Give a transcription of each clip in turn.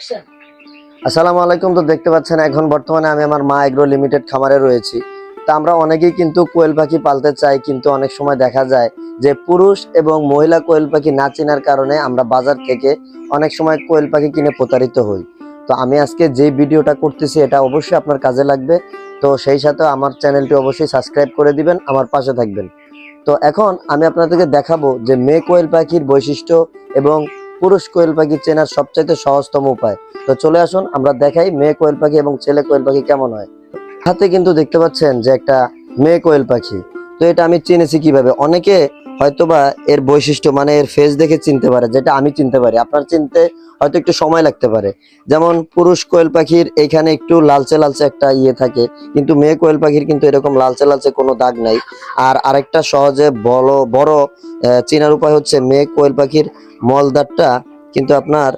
আসসালামু আলাইকুম। তো দেখতে পাচ্ছেন এখন বর্তমানে আমি আমার মা এগ্রো লিমিটেড খামারে রয়েছি। তো আমরা অনেকেই কিন্তু কোয়েল পাখি পালতে চাই, কিন্তু অনেক সময় দেখা যায় যে পুরুষ এবং মহিলা কোয়েল পাখি না চেনার কারণে আমরা বাজার থেকে অনেক সময় কোয়েল পাখি কিনে প্রতারিত হই। তো আমি আজকে যে ভিডিওটা করতেছি এটা অবশ্যই আপনার কাজে লাগবে। তো সেই সাথে আমার চ্যানেলটি অবশ্যই সাবস্ক্রাইব করে দিবেন, আমার পাশে থাকবেন। তো এখন আমি আপনাদেরকে দেখাবো যে মেয়ে কোয়েল পাখির বৈশিষ্ট্য এবং পুরুষ কোয়েল পাখি চেনার সবচাইতে সহজতম উপায়। তো চলে আসুন আমরা দেখাই মেয়ে কোয়েল পাখি এবং ছেলে কোয়েল পাখি কেমন হয়। হাতে কিন্তু দেখতে পাচ্ছেন যে একটা মেয়ে কোয়েল পাখি। তো এটা আমি চিনেছি কিভাবে, অনেকে হয়তোবা এর বৈশিষ্ট্য মানে এর ফেস দেখে চিনতে পারে, যেটা আমি চিনতে পারি আপনার চিনতে হয়তো একটু সময় লাগতে পারে। যেমন পুরুষ কোয়েল পাখির এইখানে একটু লালচে লালচে একটা ইয়ে থাকে, কিন্তু মেয়ে কোয়েল পাখির কিন্তু এরকম লালচে লালচে কোনো দাগ নাই। আর আরেকটা সহজে বড় বড় চেনার উপায় হচ্ছে মেয়ে কোয়েল পাখির মলদারটা কিন্তু আপনার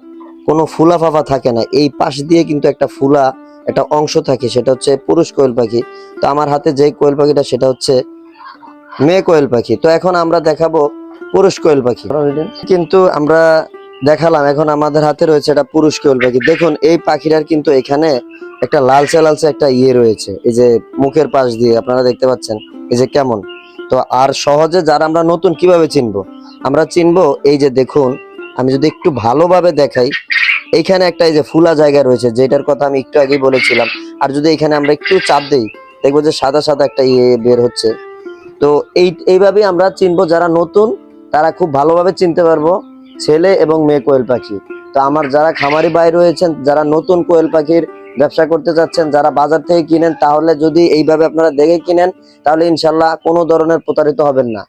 কোনো ফুলা ফাফা থাকে না, এই পাশ দিয়ে কিন্তু একটা ফুলা একটা অংশ থাকে, সেটা হচ্ছে পুরুষ কোয়েল পাখি। তো আমার হাতে যে কোয়েল পাখিটা সেটা হচ্ছে মেয়ে কোয়েল পাখি। তো এখন আমরা দেখাবো পুরুষ কোয়েল পাখি, কিন্তু আমরা দেখালাম, এখন আমাদের হাতে রয়েছে এটা পুরুষ কোয়েল পাখি। দেখুন এই পাখিটার কিন্তু এখানে একটা লালচে লালচে একটা ইয়ে রয়েছে, এই যে মুখের পাশ দিয়ে আপনারা দেখতে পাচ্ছেন এই যে কেমন। তো আর সহজে যারা আমরা নতুন কিভাবে চিনবো, আমরা চিনবো এই যে দেখুন, আমি যদি একটু ভালোভাবে দেখাই, এইখানে একটা এই যে ফুলা জায়গা রয়েছে যেটার কথা আমি একটু আগেই বলেছিলাম। আর যদি এখানে আমরা একটু চাপ দিই, দেখবো যে সাদা সাদা একটা ইয়ে বের হচ্ছে। তো এইভাবেই আমরা চিনবো, যারা নতুন তারা খুব ভালোভাবে চিনতে পারবো ছেলে এবং মেয়ে কোয়েল পাখি। তো আমার যারা খামারি ভাই রয়েছেন, যারা নতুন কোয়েল পাখির ব্যবসা করতে চাচ্ছেন, যারা বাজার থেকে কিনেন, তাহলে যদি এইভাবে আপনারা দেখে কিনেন তাহলে ইনশাল্লাহ কোনো ধরনের প্রতারিত হবেন না।